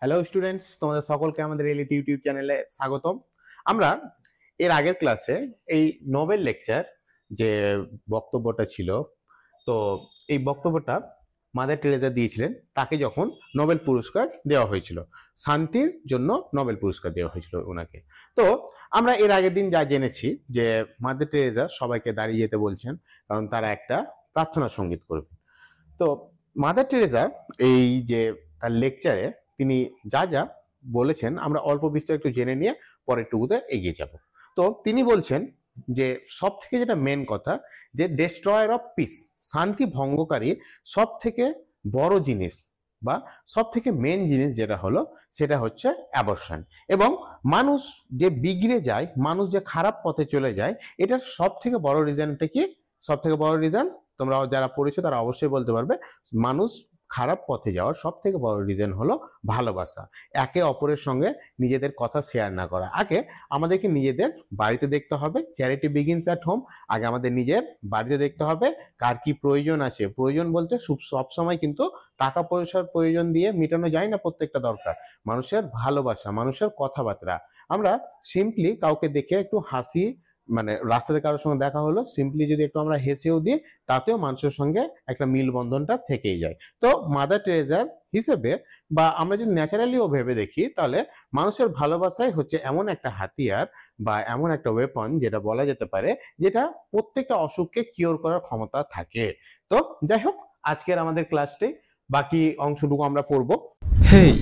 Hello students, তোমাদের সকলকে আমাদের এলিট ইউটিউব চ্যানেলে স্বাগতম। আমরা এর আগের ক্লাসে এই নোবেল লেকচার যে বক্তব্যটা ছিল, তো এই বক্তব্যটা মাদার টেরেসা দিয়েছিলেন তাকে যখন নোবেল পুরস্কার দেওয়া হয়েছিল, শান্তির জন্য নোবেল পুরস্কার দেওয়া হয়েছিল ওনাকে। তো আমরা এর আগের দিন যা জেনেছি যে মাদার টেরেসা সবাইকে দাঁড়িয়ে যেতে বলছেন, কারণ তারা একটা প্রার্থনা সঙ্গীত করবে। তো মাদার টেরেসা এই যে তার লেকচারে তিনি যা যা বলেছেন আমরা অল্প বিস্তর একটু জেনে নিয়ে পরের টুকুতে এগিয়ে যাব। তো তিনি বলছেন যে সব থেকে যেটা মেন কথা, যে ডেস্ট্রয়ার অফ পিস, শান্তি ভঙ্গকারী সব থেকে বড় জিনিস বা সব থেকে মেন জিনিস যেটা হলো সেটা হচ্ছে অ্যাবর্শন। এবং মানুষ যে বিগড়ে যায়, মানুষ যে খারাপ পথে চলে যায়, এটার সব থেকে বড় রিজনটা কি? সব থেকে বড় রিজন তোমরা যারা পড়েছো তারা অবশ্যই বলতে পারবে। মানুষ খারাপ পথে যাওয়ার সব থেকে বড় রিজন হলো ভালোবাসা, একে অপরের সঙ্গে নিজেদের কথা শেয়ার না করা। আগে আমাদেরকে নিজেদের বাড়িতে দেখতে হবে, চ্যারিটি বিগিনস অ্যাট হোম। আগে আমাদের নিজের বাড়িতে দেখতে হবে কার কি প্রয়োজন আছে। প্রয়োজন বলতে সবসময় কিন্তু টাকা পয়সার প্রয়োজন দিয়ে মেটানো যায় না প্রত্যেকটা দরকার। মানুষের ভালোবাসা, মানুষের কথাবার্তা। আমরা সিম্পলি কাউকে দেখে একটু হাসি, মানে রাস্তাতে কারোর সঙ্গে দেখা হলো, সিম্পলি যদি একটু আমরা হেসেও দিই, তাতেও মানুষের সঙ্গে একটা মিলবন্ধনটা থেকেই যায়। তো মাদার টেরেসার হিসেবে বা আমরা যদি ন্যাচারালিও ভেবে দেখি, তাহলে মানুষের ভালোবাসাই হচ্ছে এমন একটা হাতিয়ার বা এমন একটা ওয়েপন, যেটা বলা যেতে পারে যেটা প্রত্যেকটা অসুখকে কিওর করার ক্ষমতা থাকে। তো যাই হোক, আজকের আমাদের ক্লাসটি বাকি অংশটুকু আমরা পড়বো। হেই,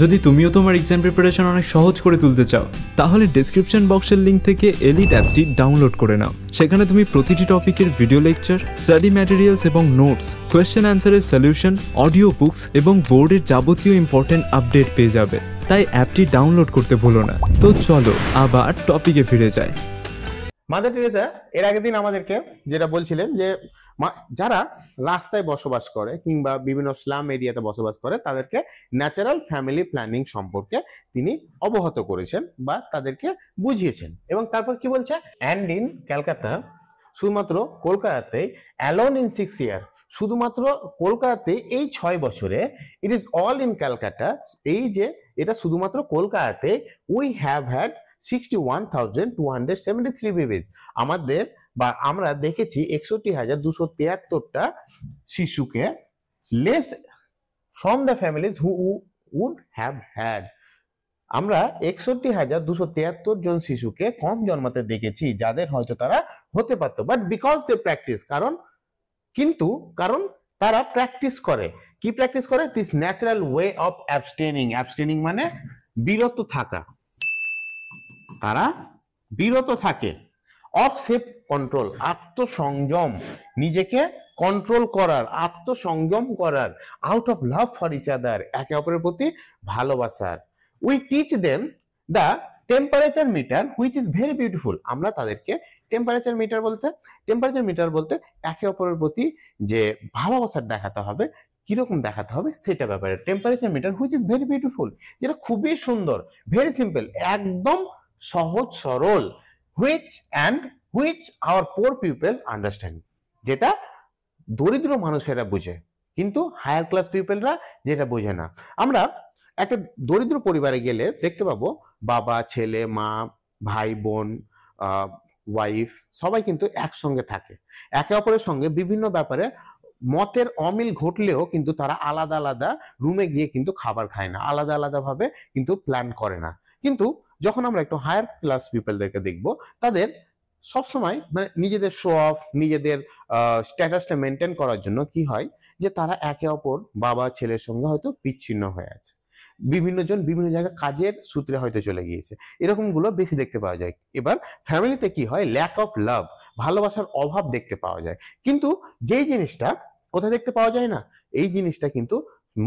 যদি তুমিও তোমার এক্সাম প্রিপারেশন অনেক সহজ করে তুলতে চাও, তাহলে ডেসক্রিপশন বক্সের লিঙ্ক থেকে এলিট অ্যাপটি ডাউনলোড করে নাও। সেখানে তুমি প্রতিটি টপিকের ভিডিও লেকচার, স্টাডি ম্যাটেরিয়ালস এবং নোটস, কোয়েশ্চেন অ্যান্সারের সলিউশন, অডিও বুকস এবং বোর্ডের যাবতীয় ইম্পর্টেন্ট আপডেট পেয়ে যাবে। তাই অ্যাপটি ডাউনলোড করতে ভুলো না। তো চলো আবার টপিকে ফিরে যাই। মাদার টেরেসা এর আগের দিন আমাদেরকে যেটা বলছিলেন যে যারা রাস্তায় বসবাস করে কিংবা বিভিন্ন স্লাম এরিয়াতে বসবাস করে, তাদেরকে ন্যাচারাল ফ্যামিলি প্ল্যানিং সম্পর্কে তিনি অবগত করেছেন বা তাদেরকে বুঝিয়েছেন। এবং তারপর কি বলছে, অ্যান্ড ইন ক্যালকাটা, শুধুমাত্র কলকাতাতে, অ্যালোন ইন 6 ইয়ার, শুধুমাত্র কলকাতাতে এই 6 বছরে, it is all in Calcutta, এই যে এটা শুধুমাত্র কলকাতাতে, উই হ্যাভ হ্যাড 61,273 বেবিজ, আমাদের বা আমরা দেখেছি 61,273টা শিশুকে, less from the families who would have had, আমরা 61,273 জন শিশুকে কম জন্মাতে দেখেছি যাদের হয়তো তারা হতে পারতো, বাট বিকজ দে প্র্যাকটিস, কারণ তারা প্র্যাকটিস করে। কি প্র্যাকটিস করে? This natural way of abstaining. Abstaining মানে বিরত থাকা, তারা বিরত থাকে। অফ সেলফ কন্ট্রোল, আত্মসংযম, নিজেকে কন্ট্রোল করার, আত্মসংযম করার। Out of love for each other, একে অপরের প্রতি ভালোবাসার। We teach them the temperature meter which is very beautiful, আমরা তাদেরকে টেম্পারেচার মিটার বলতে একে অপরের প্রতি যে ভালোবাসার দেখাতে হবে, কিরকম দেখাতে হবে সেটা ব্যাপারে। Temperature meter which is very beautiful, যেটা খুবই সুন্দর, ভেরি সিম্পল, একদম সহজ সরল। Which our poor people understand, যেটা দরিদ্র মানুষেরা বুঝে, কিন্তু হায়ার ক্লাস পিপলরা যেটা বোঝে না। আমরা একটা দরিদ্র পরিবারে গেলে দেখতে পাবো বাবা, ছেলে, মা, ভাই, বোন, ওয়াইফ, সবাই কিন্তু একসঙ্গে থাকে। একে অপরের সঙ্গে বিভিন্ন ব্যাপারে মতের অমিল ঘটলেও কিন্তু তারা আলাদা আলাদা রুমে গিয়ে কিন্তু খাবার খায় না, আলাদা আলাদা ভাবে কিন্তু প্ল্যান করে না। কিন্তু যখন আমরা একটু হায়ার ক্লাস পিপলদেরকে দেখবো, তাদের সবসময় মানে নিজেদের শো অফ, নিজেদের স্ট্যাটাসটা মেনটেন করার জন্য কি হয়, যে তারা একে অপর বাবা ছেলের সঙ্গে হয়তো বিচ্ছিন্ন হয়ে আছে, বিভিন্ন জন বিভিন্ন জায়গায় কাজের সূত্রে হয়তো চলে গিয়েছে, এরকম গুলো বেশি দেখতে পাওয়া যায়। এবার ফ্যামিলিতে কি হয়, ল্যাক অফ লাভ, ভালোবাসার অভাব দেখতে পাওয়া যায়। কিন্তু যেই জিনিসটা কোথায় দেখতে পাওয়া যায় না, এই জিনিসটা কিন্তু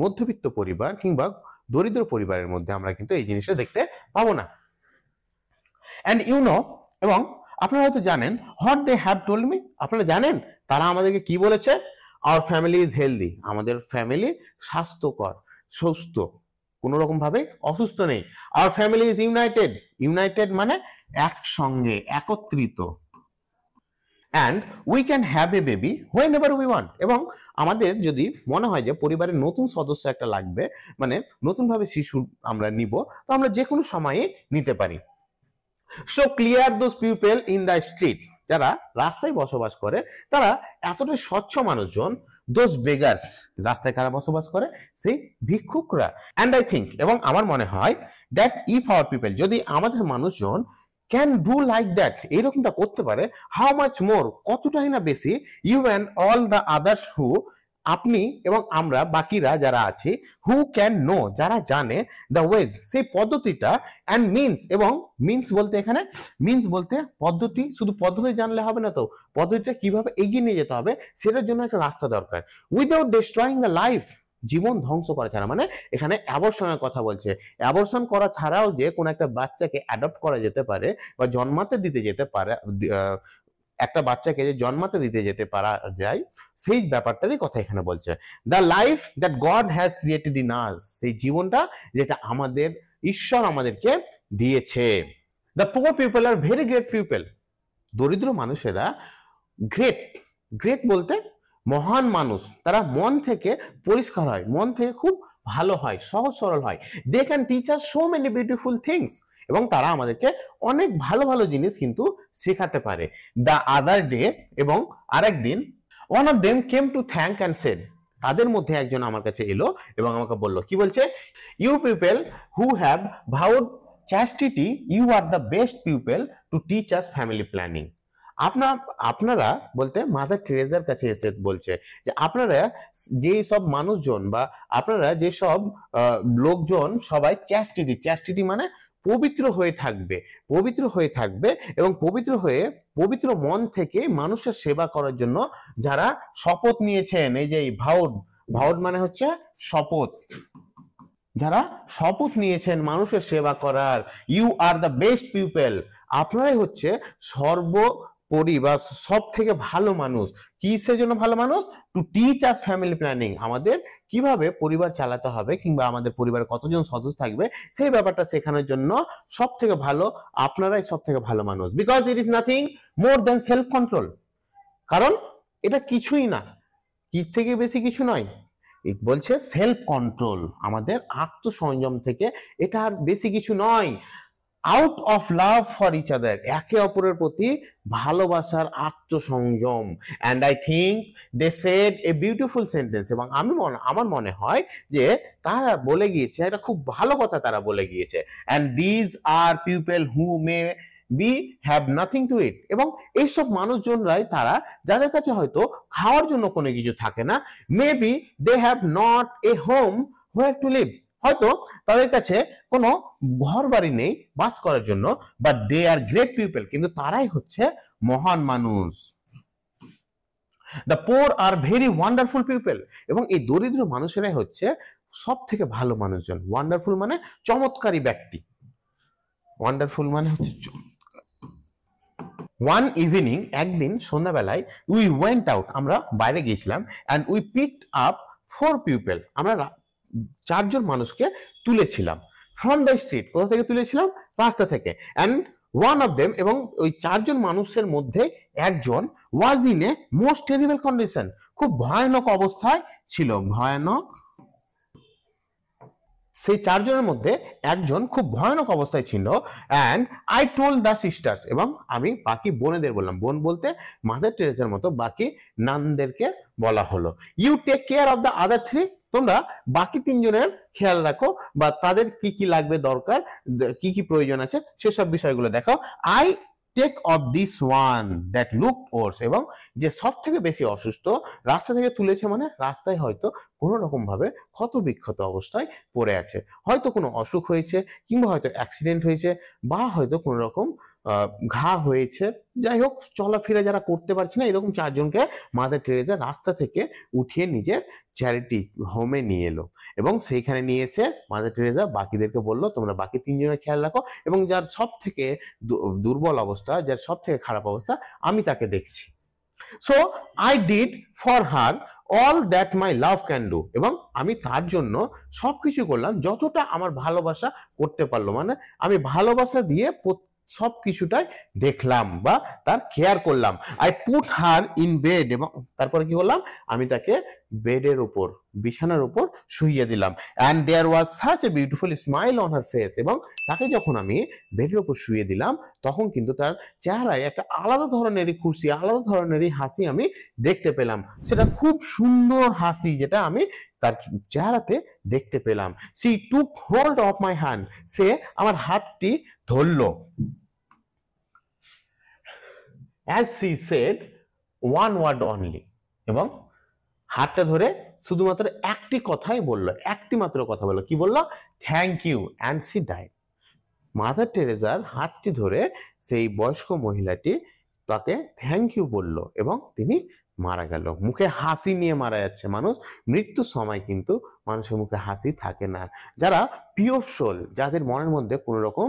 মধ্যবিত্ত পরিবার কিংবা দরিদ্র পরিবারের মধ্যে আমরা কিন্তু এই জিনিসটা দেখতে পাবো না। অ্যান্ড এবং আপনারা হয়তো জানেন, what they have told me, আপনারা জানেন তারা আমাদেরকে কি বলেছে? আওয়ার ফ্যামিলি ইজ হেলদি, আমাদের ফ্যামিলি স্বাস্থ্যকর, সুস্থ, কোনো রকম ভাবে অসুস্থ নেই। Our family is united, united মানে একসঙ্গে, একত্রিত। And we can have a baby whenever we want. এবং আমাদের যদি মনে হয় যে পরিবারের নতুন সদস্য একটা লাগবে, মানে নতুনভাবে শিশু আমরা নিব, তো আমরা যে কোনো সময়ে নিতে পারি। So clear those people in the street, যারা রাস্তায় বসবাস করে তারা এতটাই স্বচ্ছ মানুষজন। দোজ বেগার্স, রাস্তায় কারা বসবাস করে? সেই ভিক্ষুকরা। অ্যান্ড আই থিঙ্ক, এবং আমার মনে হয়, দ্যাট ইফ আওয়ার পিপল, যদি আমাদের মানুষজন ক্যান ডু লাইক দ্যাট, এইরকমটা করতে পারে, হাউ মাচ মোর, কতটাই না বেশি, you and all the others who, আপনি এবং আমরা বাকিরা যারা আছি, হু ক্যান নো, যারা জানে, দ্য ওয়েজ, সেই পদ্ধতিটা, অ্যান্ড মিনস, এবং মিনস বলতে এখানে মিনস বলতে পদ্ধতি, শুধু পদ্ধতি জানলে হবে না তো, পদ্ধতিটা কিভাবে এগিয়ে নিয়ে যেতে হবে সেটার জন্য একটা রাস্তা দরকার। উইদাউট ডিস্ট্রয়িং দ্য লাইফ, জীবন ধ্বংস করা ছাড়া, মানে এখানে অ্যাবর্শনের কথা বলছে। অ্যাবর্শন করা ছাড়াও যে কোনো একটা বাচ্চাকে অ্যাডপ্ট করা যেতে পারে বা জন্মাতে দিতে যেতে পারে, একটা বাচ্চাকে যে জন্মাতে দিতে যেতে পারা যায়, সেই ব্যাপারটারই কথা এখানে বলছে। The life that God has created in us, সেই জীবনটা যেটা আমাদের ঈশ্বর আমাদেরকে দিয়েছে। The poor people are very great people, দরিদ্র মানুষেরা গ্রেট, গ্রেট বলতে মহান মানুষ, তারা মন থেকে পরিষ্কার হয়, মন থেকে খুব ভালো হয়, সহজ সরল হয়। They can teach us so many beautiful things, এবং তারা আমাদেরকে অনেক ভালো ভালো জিনিস কিন্তু শেখাতে পারে। দ্য আদার ডে, এবং আরেকদিন, one of them came to thank and said, তাদের মধ্যে একজন আমার কাছে এলো এবং আমাকে বলল, কি বলছে? You people who have vowed chastity, you are the best people to teach us family planning. আপনারা বলতে মাদার টেরেজার কাছে এসে বলছে যে আপনারা যে সব মানুষজন বা আপনারা যে সব লোকজন সবাই চ্যাস্টিটি, চ্যাস্টিটি মানে পবিত্র হয়ে থাকবে, পবিত্র হয়ে থাকবে, এবং পবিত্র হয়ে পবিত্র মন থেকে মানুষের সেবা করার জন্য যারা শপথ নিয়েছেন, এই যে ভাউড, ভাউড মানে হচ্ছে শপথ, যারা শপথ নিয়েছেন মানুষের সেবা করার, you are the best people, আপনারাই হচ্ছে সর্বোপরি বা সব থেকে ভালো মানুষ। কিসের জন্য ভালো মানুষ? Two teach us family planning, আমাদের কিভাবে পরিবার চালাতে হবে কিংবা আমাদের পরিবারে কতজন সদস্য থাকবে সেই ব্যাপারটা শেখানোর জন্য সব থেকে ভালো আপনারাই সব থেকে ভালো মানুষ। Because it is nothing more than self control, কারণ এটা কিছুই না, কি থেকে বেশি কিছু নয়, বলছে সেলফ কন্ট্রোল, আমাদের আত্মসংযম থেকে, এটা আর বেশি কিছু নয়। Out of love for each other, একে অপরের প্রতি ভালোবাসার আত্মসংযম। And I think they said a beautiful sentence, এবং আমার মনে হয় যে তারা বলে গিয়েছে এটা খুব ভালো কথা তারা বলে গিয়েছে। And these are people who maybe have nothing to eat, এবং এইসব মানুষজনরাই তারা যাদের কাছে হয়তো খাওয়ার জন্য কোনো কিছু থাকে না। Maybe they have not a home where to live, হয়তো তাদের কাছে কোনো ঘর বাড়ি নেই বাস করার জন্য, but they are great people, কিন্তু তারাই হচ্ছে মহান মানুষ। The poor are very wonderful people, এবং এই দরিদ্র মানুষেরাই হচ্ছে সব থেকে ভালো মানুষজন। ওয়ান্ডারফুল মানে চমৎকারী ব্যক্তি, ওয়ান্ডারফুল মানে হচ্ছে ওয়ান ইভিনিং, একদিন সন্ধ্যাবেলায়, উই ওয়েন্ট আউট, আমরা বাইরে গিয়েছিলাম, and we picked up 4 people, আমরা 4 জন মানুষকে তুলেছিলাম। ফ্রম দ্য স্ট্রিট, কোথা থেকে তুলেছিলাম? রাস্তা থেকে। অ্যান্ড ওয়ান অফ দেম, এবং ওই 4 জন মানুষের মধ্যে একজন, was in a most terrible condition, খুব ভয়ানক অবস্থায় ছিল, ভয়ানক, সেই 4 জনের মধ্যে একজন খুব ভয়ানক অবস্থায় ছিল। And I told the sisters, এবং আমি বাকি বোনেদের বললাম, বোন বলতে মাদার টেরেসার মতো বাকি নানদেরকে বলা হলো, you take care of the other 3, তোমরা বাকি 3 জনের খেয়াল রাখো, বা তাদের কি কি লাগবে, দরকার কি কি প্রয়োজন আছে সেসব বিষয়গুলো দেখো। I take off this one that look worse, এবং যে সব থেকে বেশি অসুস্থ, রাস্তা থেকে তুলেছে মানে রাস্তায় হয়তো কোনো রকম ভাবে ক্ষত বিক্ষত অবস্থায় পড়ে আছে, হয়তো কোনো অসুখ হয়েছে, কিংবা হয়তো অ্যাক্সিডেন্ট হয়েছে, বা হয়তো কোনো রকম ঘা হয়েছে, যাই হোক চলাফেরা যারা করতে পারছে না, এরকম 4 জনকে মাদার টেরেসা রাস্তা থেকে উঠিয়ে নিজের চ্যারিটি হোমে নিয়ে এলো, এবং সেইখানে নিয়ে এসে মাদার টেরেসা বাকিদেরকে বললো, তোমরা বাকি 3 জনের খেয়াল রাখো, এবং যার সব থেকে দুর্বল অবস্থা, যার সব থেকে খারাপ অবস্থা, আমি তাকে দেখছি। So I did for her all that my love can do, এবং আমি তার জন্য সবকিছু করলাম যতটা আমার ভালোবাসা করতে পারলো, মানে আমি ভালোবাসা দিয়ে সব কিছুটাই দেখলাম বা তার কেয়ার করলাম। I put her in bed, এবং তারপরে কি করলাম, আমি তাকে বেডের উপর, বিছানার উপর শুইয়ে দিলাম। And there was such a beautiful smile on her face, এবং তাকে যখন আমি বেডের উপর শুইয়ে দিলাম তখন কিন্তু তার চেহারায় একটা আলাদা ধরনেরই খুশি, আলাদা ধরনেরই হাসি আমি দেখতে পেলাম। সেটা খুব সুন্দর হাসি যেটা আমি তার চেহারাতে দেখতে পেলাম। She took hold of my hand, সে আমার হাতটি ধরলো। As she said one word only, এবং হাতটা ধরে শুধুমাত্র একটি কথাই বললো, একটি মাত্র কথা বললো। কি বললো? Thank you, and she died. Mother টেরেজার হাতটি ধরে সেই বয়স্ক মহিলাটি তাকে থ্যাংক ইউ বললো এবং তিনি মারা গেল। মুখে হাসি নিয়ে মারা যাচ্ছে মানুষ। মৃত্যুর সময় কিন্তু মানুষের মুখে হাসি থাকে না। যারা পিওর সোল, যাদের মনের মধ্যে কোনো রকম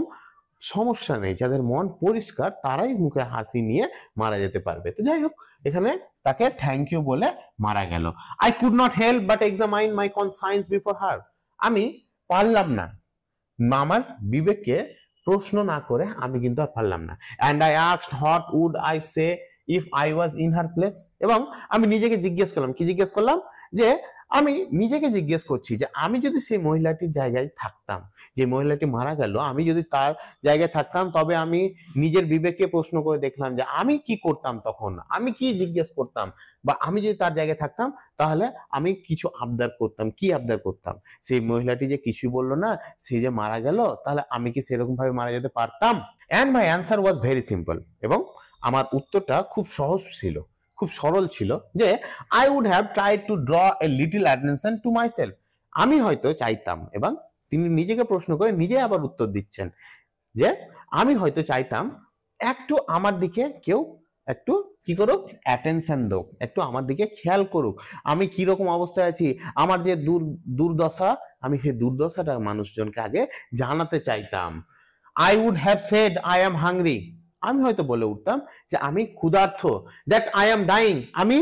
সমস্যা নেই, যাদের মন পরিষ্কার, তারাই মুখে হাসি নিয়ে মারা যেতে পারবে। তো যাই হোক, এখানে তাকে থ্যাংক ইউ বলে মারা গেল। I could not help but examine my conscience before her. আমি পারলাম না আমার বিবেককে প্রশ্ন না করে, আমি কিন্তু আর পারলাম না। And I asked what would I say if I was in her place. এবং আমি নিজেকে জিজ্ঞেস করলাম, কি জিজ্ঞেস করলাম, যে আমি নিজেকে জিজ্ঞেস করছি যে আমি যদি সেই মহিলাটির জায়গায় থাকতাম, যে মহিলাটি মারা গেল, আমি যদি তার জায়গায় থাকতাম, তবে আমি নিজের বিবেককে প্রশ্ন করে দেখলাম যে আমি কি করতাম, তখন আমি কি জিজ্ঞেস করতাম, বা আমি যদি তার জায়গায় থাকতাম তাহলে আমি কিছু আবদার করতাম। কি আবদার করতাম? সেই মহিলাটি যে কিছুই বললো না, সে যে মারা গেল, তাহলে আমি কি সেরকম ভাবে মারা যেতে পারতাম? And my answer was very simple, এবং আমার উত্তরটা খুব সহজ ছিল, খুব সরল ছিল, যে I would have tried to draw a little attention to myself. আমি হয়তো চাইতাম, এবং তিনি নিজেকে প্রশ্ন করে নিজে আবার উত্তর দিচ্ছেন, যে আমি হয়তো চাইতাম একটু আমার দিকে কেউ একটু কি করুক, অ্যাটেনশন দোক, একটু আমার দিকে খেয়াল করুক, আমি কিরকম অবস্থায় আছি, আমার যে দুর্দশা, আমি সেই দুর্দশাটা মানুষজনকে আগে জানাতে চাইতাম। I would have said I am hungry. আমি হয়তো বলে উঠতাম যে আমি ক্ষুধার্ত। দ্যাট আই অ্যাম ডাইং, আমি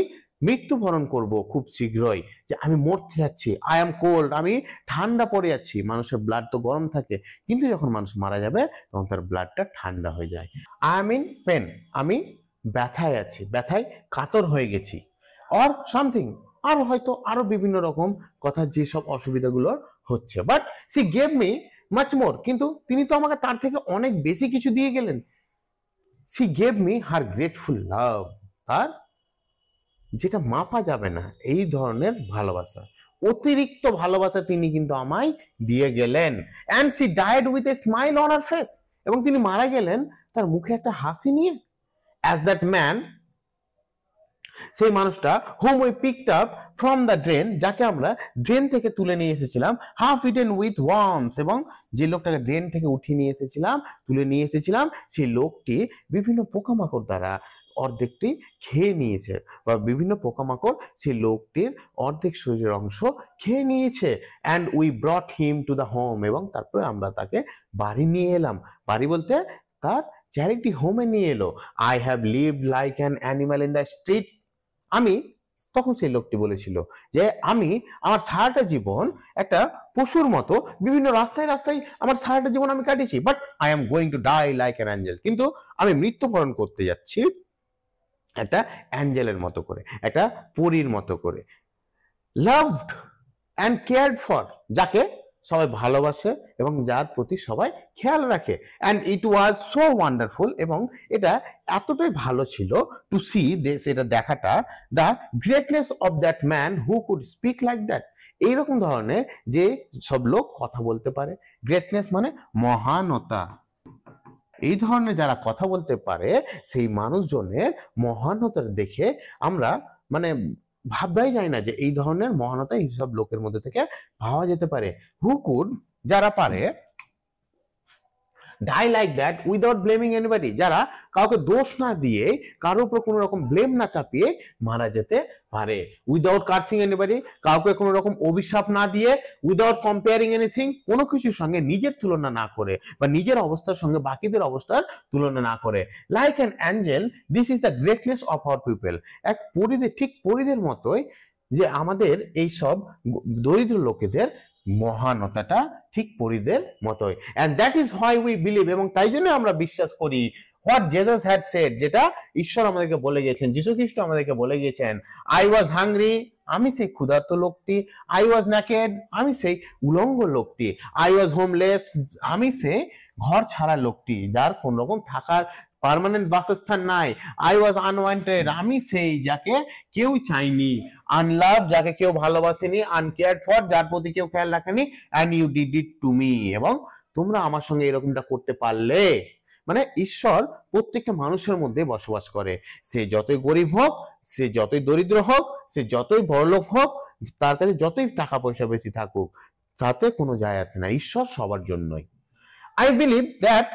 মৃত্যুবরণ করব খুব শীঘ্রই, যে আমি মরতে যাচ্ছি। আই অ্যাম কোল্ড, আমি ঠান্ডা পড়ে যাচ্ছি। মানুষের ব্লাড তো গরম থাকে, কিন্তু যখন মানুষ মারা যাবে তখন তার ব্লাডটা ঠান্ডা হয়ে যায়। আই অ্যাম ইন পেন, আমি ব্যথায় আছি, ব্যথায় কাতর হয়ে গেছি। অর সামথিং, আর হয়তো আরো বিভিন্ন রকম কথা, যেসব অসুবিধাগুলো হচ্ছে। But C gave me much more, কিন্তু তিনি তো আমাকে তার থেকে অনেক বেশি কিছু দিয়ে গেলেন। She gave me her grateful love, তার যেটা মাপা যাবে না এই ধরনের ভালোবাসা, অতিরিক্ত ভালোবাসা তিনি কিন্তু আমায় দিয়ে গেলেন। And she died with a smile on her face, এবং তিনি মারা গেলেন তার মুখে একটা হাসি নিয়ে। অ্যাজ দ্যাট ম্যান, সেই মানুষটা, whom we picked up from the drain, যাকে আমরা ড্রেন থেকে তুলে নিয়ে এসেছিলাম, half eaten with worms, এবং যে লোকটাকে ড্রেন থেকে উঠিয়ে নিয়ে এসেছিলাম, তুলে নিয়ে এসেছিলাম, সেই লোকটি বিভিন্ন পোকামাকড় দ্বারা অর্ধেকটি খেয়ে নিয়েছে, বা বিভিন্ন পোকামাকড় সেই লোকটির অর্ধেক শরীরের অংশ খেয়ে নিয়েছে। And we ব্রট him to the home, এবং তারপরে আমরা তাকে বাড়ি নিয়ে এলাম। বাড়ি বলতে তার চ্যারিটি হোমে নিয়ে এলো। I have lived like an animal in the street. আমি, তখন সেই লোকটি বলেছিল যে আমি আমার সারাটা জীবন একটা পশুর মতো বিভিন্ন রাস্তায় রাস্তায় আমার সারাটা জীবন আমি কাটিয়েছি। But I am going to die like an angel, কিন্তু আমি মৃত্যুবরণ করতে যাচ্ছি একটা অ্যাঞ্জেলের মতো করে, একটা পরীর মতো করে। লাভড অ্যান্ড কেয়ার্ড ফর, যাকে সবাই ভালোবাসে এবং যার প্রতি সবাই খেয়াল রাখে। And it was so wonderful, এবং এটা এতটাই ভালো ছিল টু সি দিস, এটা দেখাটা, the greatness of that man who could speak like that. এইরকম ধরনের যে সব লোক কথা বলতে পারে, গ্রেটনেস মানে মহানতা, এই ধরনের যারা কথা বলতে পারে, সেই মানুষজনের মহানতা দেখে আমরা মানে ভাববাই যায় না যে এই ধরনের মহানতা এইসব লোকের মধ্যে থেকে ভাবা যেতে পারে। হু কুড, যারা পারে, die like that without blaming anybody, যারা কাউকে দোষ না দিয়ে, কারোর উপর কোনো রকম ব্লেম না চাপিয়ে মারা যেতে পারে। উইদাউট কার্সিং এনিবডি, কাউকে কোনো রকম অভিশাপ না দিয়ে, উইদাউট কম্পেয়ারিং এনিথিং, কোনো কিছুর সঙ্গে নিজের তুলনা না করে, বা নিজের অবস্থার সঙ্গে বাকিদের অবস্থার তুলনা না করে। Like an Angel, this is the greatness of our people. এক পরিদের, ঠিক পরিদের মতোই যে আমাদের এই সব দরিদ্র লোকেদের মহানতাটা ঠিক পরীদের মতোই। and that is why we believe, এবং তাই জন্য আমরা বিশ্বাস করি what Jesus had said, যেটা ঈশ্বর আমাদেরকে বলে গিয়েছেন, যীশু খ্রিস্ট আমাদেরকে বলে গিয়েছেন, I was hungry, আমি সেই ক্ষুধার্ত লোকটি, I was naked, আমি সেই উলঙ্গ লোকটি, I was homeless, আমি সেই ঘর ছাড়া লোকটি যার কোন রকম থাকার পার্মানেন্ট বাসস্থান নাই, I was unwanted, আমি সেই যাকে কেউ চাইনি, unloved, যাকে কেউ ভালোবাসেনি, uncared for, যার প্রতি কেউ খেয়াল রাখেনি, and you did it to me, এবং তোমরা আমার সঙ্গে এরকমটা করতে পারলে। মানে ঈশ্বর প্রত্যেকটা মানুষের মধ্যে বসবাস করে, সে যতই গরিব হোক, সে যতই দরিদ্র হোক, সে যতই বড়লোক হোক, তার কাছে যতই টাকা পয়সা বেশি থাকুক, তাতে কোনো যায় আসে না, ঈশ্বর সবার জন্যই। I believe that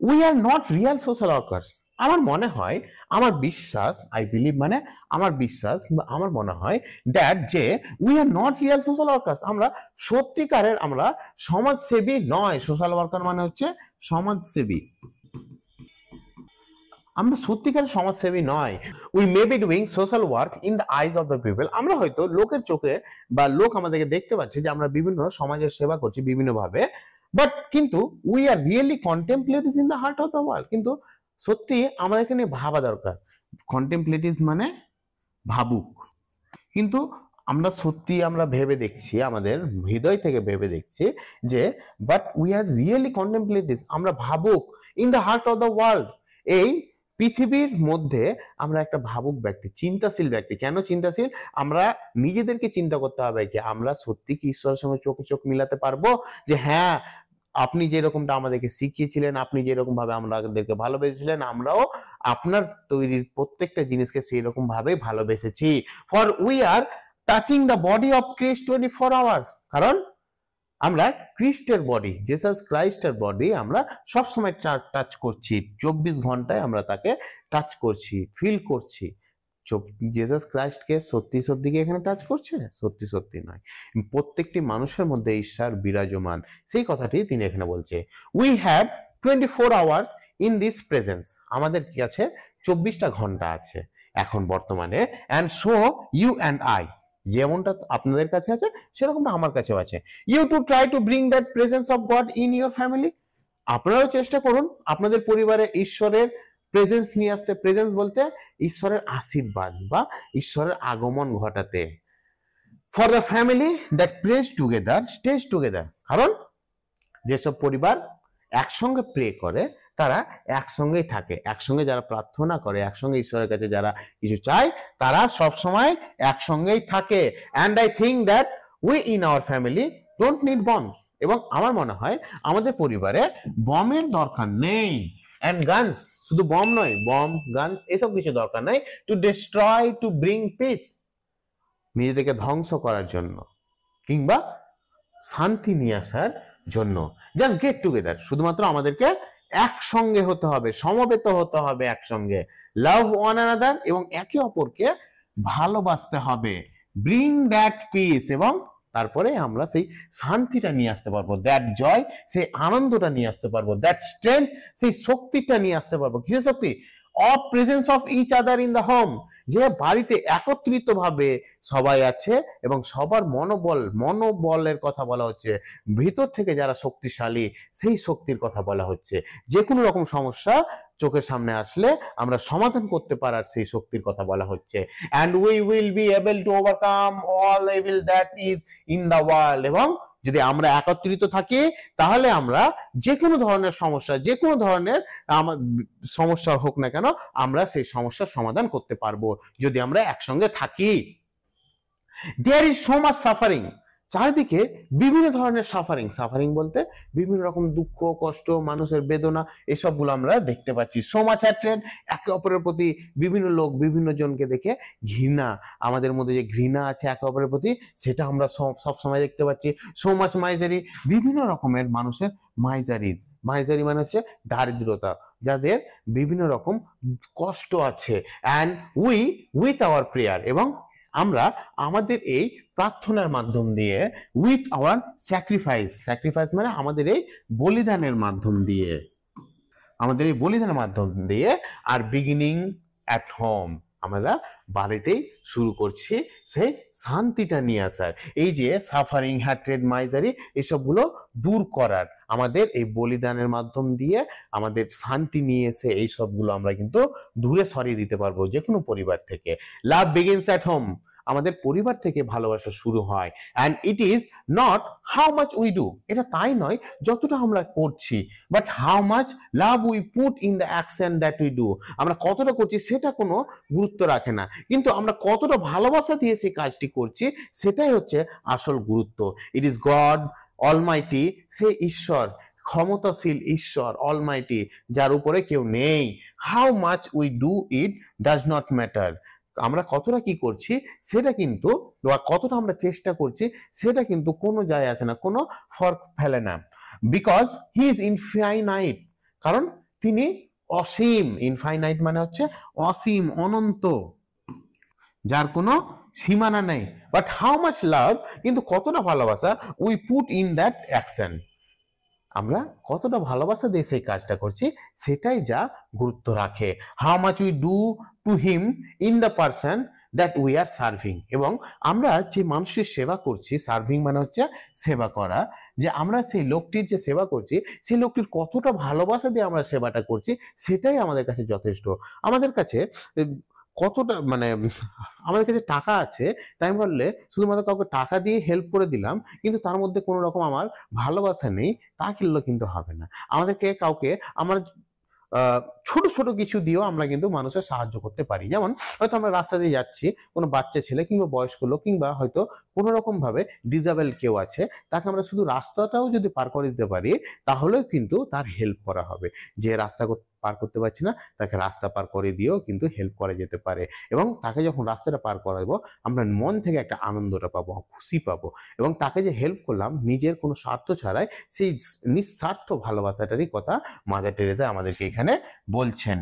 we are not real social workers. আমার মনে হয়, আমার বিশ্বাস, I believe মানে আমার বিশ্বাস কিংবা আমার মনে হয় that যে we are not real social workers, আমরা সত্যিকারের আমরা সমাজসেবী নয়। সোশ্যাল ওয়ার্কার মানে হচ্ছে সমাজসেবী, আমরা সত্যিকারের সমাজসেবী নয়। We may be doing social work in the eyes of the people, আমরা হয়তো লোকের চোখে বা লোক আমাদেরকে দেখতে পাচ্ছে যে আমরা বিভিন্ন সমাজের সেবা করছি বিভিন্ন ভাবে, বাট কিন্তু we are really contemplatives in the heart of the world. কিন্তু সত্যি আমাদেরকে নিয়ে ভাবা দরকার, কন্টেম্পলেটিভস মানে ভাবুক, কিন্তু আমরা সত্যি আমরা ভেবে দেখছি, আমাদের হৃদয় থেকে ভেবে দেখছি যে বাট উই আর রিয়েলি কন্টেম্পলেটিভস, আমরা ভাবুক in the heart of the world. এই পৃথিবীর মধ্যে আমরা একটা ভাবুক ব্যক্তি, চিন্তাশীল ব্যক্তি। কেন চিন্তাশীল? আমরা নিজেদেরকে চিন্তা করতে হবে কি আমরা সত্যি কি ঈশ্বরের সঙ্গে চোখে চোখ মিলাতে পারবো যে হ্যাঁ আপনি যেরকমটা আমাদেরকে শিখিয়েছিলেন, আপনি যেরকম ভাবে আমাদেরকে ভালোবেসেছিলেন, আমরাও আপনার তৈরির প্রত্যেকটা জিনিসকে সেই রকম ভাবে ভালোবেসেছি। For we are touching the body of Christ 24 hours, কারণ আমরা খ্রিস্টের বডি, জেসাস ক্রাইস্টের বডি আমরা সবসময় টাচ করছি, 24 ঘন্টায় আমরা তাকে টাচ করছি, ফিল করছি। জেসাস ক্রাইস্টকে সত্যি সত্যি কি এখানে টাচ করছে? সত্যি সত্যি নয়, প্রত্যেকটি মানুষের মধ্যে ঈশ্বর বিরাজমান, সেই কথাটি তিনি এখানে বলছে। We have 24 hours in this presence, আমাদের কি আছে 24টা ঘন্টা আছে এখন বর্তমানে। And so you and I, যেমনটা আপনাদের কাছে আছে সেরকমটা আমার কাছেও আছে। You too try to bring that presence of God in your family, আপনারাও চেষ্টা করুন আপনাদের পরিবারে ঈশ্বরের প্রেজেন্স নিয়ে আসতে। প্রেজেন্স বলতে ঈশ্বরের আশীর্বাদ বা ঈশ্বরের আগমন ঘটাতে। For the family that prays together stays together, কারণ যেসব পরিবার একসঙ্গে প্রে করে তারা একসঙ্গেই থাকে, একসঙ্গে যারা প্রার্থনা করে, একসঙ্গে ঈশ্বরের কাছে যারা কিছু চায়, তারা সব সময় একসঙ্গেই থাকে। And I think that we in our family don't need bombs, এবং আমার মনে হয় আমাদের পরিবারে বমের দরকার নেই। অ্যান্ড গানস, শুধু বম নয়, বম গানস এসব কিছু দরকার নাই to destroy to bring piece, নিজেদেরকে ধ্বংস করার জন্য কিংবা শান্তি নিয়ে আসার জন্য। জাস্ট গেট টুগেদার, শুধুমাত্র আমাদেরকে একসঙ্গে হতে হবে, সমবেত হতে হবে একসঙ্গে। লাভ ওয়ান অ্যানাদার, এবং একে অপরকে ভালোবাসতে হবে। ব্রিং দ্যাট পিস, এবং তারপরে আমরা সেই শান্তিটা নিয়ে আসতে পারবো, দ্যাট জয়, সেই আনন্দটা নিয়ে আসতে পারবো, দ্যাট স্ট্রেংথ, সেই শক্তিটা নিয়ে আসতে পারবো। কিসের শক্তি? Of presence of each other in the home, যে বাড়িতে একত্রিত ভাবে সবাই আছে এবং সবার মনোবলের কথা বলা হচ্ছে, ভিতর থেকে যারা শক্তিশালী সেই শক্তির কথা বলা হচ্ছে। যে কোনো রকম সমস্যা চোখের সামনে আসলে আমরা সমাধান করতে পারার সেই শক্তির কথা বলা হচ্ছে। And we will be able to overcome all evil that is in the world, এবং যদি আমরা একত্রিত থাকি তাহলে আমরা যে কোনো ধরনের সমস্যা, যে কোনো ধরনের সমস্যা হোক না কেন, আমরা সেই সমস্যার সমাধান করতে পারবো যদি আমরা একসঙ্গে থাকি। There is so much suffering, চারিদিকে বিভিন্ন ধরনের সাফারিং বলতে বিভিন্ন রকম দুঃখ কষ্ট, মানুষের বেদনা, এসবগুলো আমরা দেখতে পাচ্ছি। সো মাচ হ্যাট্রেড, একে অপরের প্রতি বিভিন্ন লোক বিভিন্ন জনকে দেখে ঘৃণা, আমাদের মধ্যে যে ঘৃণা আছে একে অপরের প্রতি, সেটা আমরা সব সময় দেখতে পাচ্ছি। সো মাচ মাইজারি, বিভিন্ন রকমের মানুষের মাইজারি মানে হচ্ছে দারিদ্রতা, যাদের বিভিন্ন রকম কষ্ট আছে। And we with our prayer, এবং আমরা আমাদের এই প্রার্থনার মাধ্যম দিয়ে, উইথ আওয়ার স্যাক্রিফাইস মানে আমাদের এই বলিদানের মাধ্যম দিয়ে, আর বিগিনিং অ্যাট হোম, আমরা বাড়িতেই শুরু করছি সেই শান্তিটা নিয়ে আসার, এই যে সাফারিং, হ্যাট্রেড, মাইজারি এসবগুলো দূর করার, আমাদের এই বলিদানের মাধ্যম দিয়ে আমাদের শান্তি নিয়ে এসে এই সবগুলো আমরা কিন্তু দূরে সরিয়ে দিতে পারবো যে কোনো পরিবার থেকে। লাভ বিগিনস অ্যাট হোম, আমাদের পরিবার থেকে ভালোবাসা শুরু হয়। And it is not how much we do, এটা তাই নয় যতটা আমরা করছি, but how much love we put in the action that we do, আমরা কতটা করছি সেটা কোনো গুরুত্ব রাখে না, কিন্তু আমরা কতটা ভালোবাসা দিয়ে সেই কাজটি করছি সেটাই হচ্ছে আসল গুরুত্ব। ইট ইজ গড অলমাইটি, সে ঈশ্বর, ক্ষমতাশীল ঈশ্বর অলমাইটি, যার উপরে কেউ নেই। How much we do it does not matter, আমরা কতটা কি করছি সেটা কিন্তু, বা কতটা আমরা চেষ্টা করছি সেটা কিন্তু কোনো যায় আসে না, কোনো ফরক ফেলে না। বিকজ হি ইজ ইনফাইনাইট, কারণ তিনি অসীম। ইনফাইনাইট মানে হচ্ছে অসীম, অনন্ত, যার কোনো সীমানা নেই। বাট হাউ মাচ লাভ, কিন্তু কতটা ভালোবাসা, we put in that action, আমরা কতটা ভালোবাসা দিয়ে সেই কাজটা করছি সেটাই যা গুরুত্ব রাখে। How much we do to him in the person that we are serving, এবং আমরা যে মানুষের সেবা করছি, সার্ভিং মানে হচ্ছে সেবা করা, যে আমরা সেই লোকটির যে সেবা করছি সেই লোকটির কতটা ভালোবাসা দিয়ে আমরা সেবাটা করছি সেটাই আমাদের কাছে যথেষ্ট। আমাদের কাছে কতটা মানে আমাদের কাছে টাকা আছে তাই বললে শুধুমাত্র কাউকে টাকা দিয়ে হেল্প করে দিলাম কিন্তু তার মধ্যে কোনো রকম আমার ভালোবাসা নেই, তা কিন্তু হবে না। আমাদেরকে কাউকে আমার ছোট ছোট কিছু দিয়েও আমরা কিন্তু মানুষের সাহায্য করতে পারি। যেমন হয়তো আমরা রাস্তা দিয়ে যাচ্ছি, কোনো বাচ্চা ছেলে কিংবা বয়স্ক লোক কিংবা হয়তো কোনো রকম ভাবে ডিসেবল কেউ আছে, তাকে আমরা শুধু রাস্তাটাও যদি পার করে দিতে পারি তাহলেও কিন্তু তার হেল্প করা হবে। যে রাস্তা পার করতে পারছি না তাকে রাস্তা পার করে দিয়েও কিন্তু হেল্প করা যেতে পারে, এবং তাকে যখন রাস্তাটা পার করাবো আমরা মন থেকে একটা আনন্দটা পাবো, খুশি পাবো, এবং তাকে যে হেল্প করলাম নিজের কোনো স্বার্থ ছাড়াই, সেই নিঃস্বার্থ ভালোবাসাটারই কথা মাদার টেরেসা আমাদেরকে এখানে বলছেন।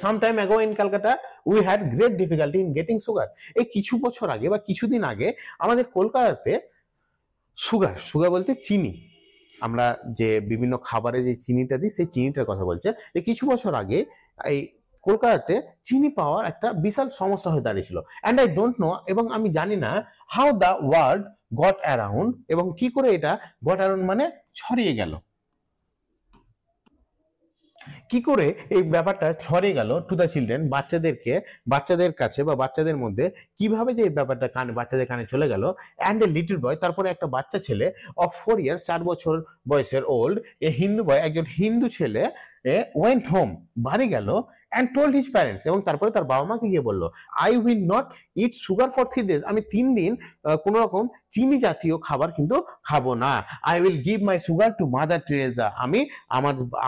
Some time ago in Calcutta we had great difficulty in getting sugar. এই কিছু বছর আগে বা কিছুদিন আগে আমাদের কলকাতাতে সুগার বলতে চিনি, আমরা যে বিভিন্ন খাবারে যে চিনিটা দিই সেই চিনিটার কথা বলছে। যে কিছু বছর আগে এই কলকাতাতে চিনি পাওয়ার একটা বিশাল সমস্যা হয়ে দাঁড়িয়েছিল। অ্যান্ড আই ডোন্ট নো, এবং আমি জানি না how the word got around, এবং কি করে এটা গট অ্যারাউন্ড মানে ছড়িয়ে গেল, কি করে এই ব্যাপারটা ছড়িয়ে গেল টু দ্য চিলড্রেন, বাচ্চাদের কাছে বা বাচ্চাদের মধ্যে কিভাবে যে এই ব্যাপারটা বাচ্চাদের কানে চলে গেল। অ্যান্ড এ লিটল বয়, তারপরে একটা বাচ্চা ছেলে অফ 4 ইয়ার্স, 4 বছর বয়সের ওল্ড, এ হিন্দু বয়, একজন হিন্দু ছেলে ওয়েন্ট হোম, বাড়ি গেল, and told his parents, এবং তারপরে তার বাবা মাকে গিয়ে বললো I will not eat sugar for 3 days, আমি 3 দিন কোনো রকম চিনি জাতীয় খাবার কিন্তু খাবো না। I will give my sugar to Mother Teresa, আমি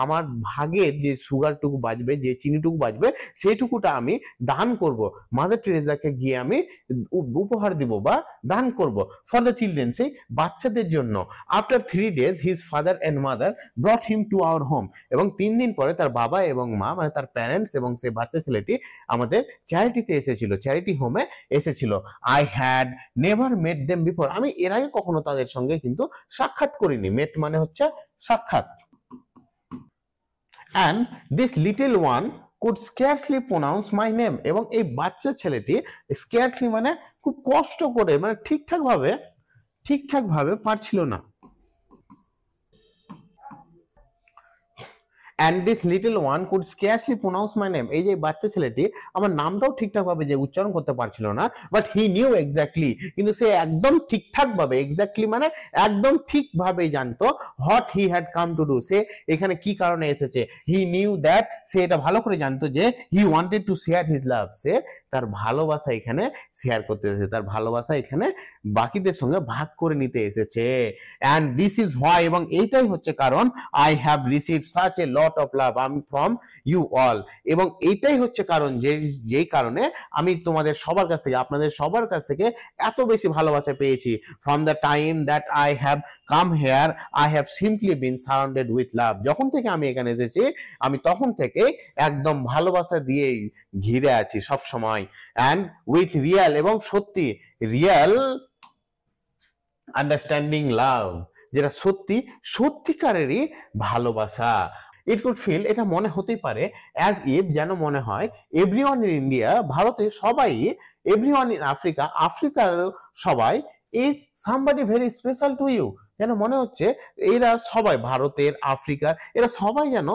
আমার ভাগের যে সুগারটুকু বাঁচবে, যে চিনিটুকু বাঁচবে সেইটুকুটা আমি দান করব, মাদার টেরেসাকে গিয়ে আমি উপহার দিব বা দান করব। ফর দ্য চিলড্রেন, সেই বাচ্চাদের জন্য। After 3 days his father and mother brought him to our home, এবং 3 দিন পরে তার বাবা এবং মা মানে তার প্যারেন্টস এবং সেই বাচ্চা ছেলেটি আমাদের চ্যারিটিতে এসেছিল, চ্যারিটি হোমে এসেছিল। I had never mate them before, আমি এর আগে কখনো তাদের সঙ্গে কিন্তু সাক্ষাৎ করিনি। মেট মানে হচ্ছে সাক্ষাৎ। and this little one could scarcely pronounce my name, এবং এই বাচ্চা ছেলেটি scarcely মানে খুব কষ্ট করে, মানে ঠিকঠাক ভাবে পারছিল না। and this little one could scarcely pronounce my name, এই যে বাচ্চা ছেলেটি আমার নামটাও ঠিকঠাক ভাবে যে উচ্চারণ করতে পারছিল না, but he knew exactly, কিন্তু সে একদম ঠিকঠাক ভাবে, exactly মানে একদম ঠিকভাবে জানতো what he had come to do, সে এখানে কি কারণে এসেছে। he knew that, সে এটা ভালো করে জানতো যে he wanted to share his love, সে তার ভালোবাসা এখানে শেয়ার করতে এসেছে, তার ভালোবাসা এখানে বাকিদের সঙ্গে ভাগ করে নিতে এসেছে। and this is why, এবং এইটাই হচ্ছে কারণ I have received such a lot of love from you all, এবং এইটাই হচ্ছে কারণ যেই কারণে আমি তোমাদের সবার কাছ থেকে, আপনাদের সবার কাছ থেকে এত বেশি ভালোবাসা পেয়েছি। from the time that I have come here I have simply been surrounded with love, যখন থেকে আমি এখানে এসেছি আমি তখন থেকে একদম ভালোবাসা দিয়ে ঘিরে আছি সব সময়। and with real, এবং রিয়েল আন্ডারস্ট্যান্ডিং লাভ, যেটা সত্যিকারেরই ভালোবাসা। ইট কুড ফিল, এটা মনে হতেই পারে, অ্যাজ ইফ, যেন মনে হয়, এভরিওয়ান ইন ইন্ডিয়া, ভারতে সবাই, এভরিওয়ান ইন আফ্রিকা, আফ্রিকার সবাই, is somebody very special to you, যেন মনে হচ্ছে এরা সবাই, ভারতের, আফ্রিকার, এরা সবাই যেন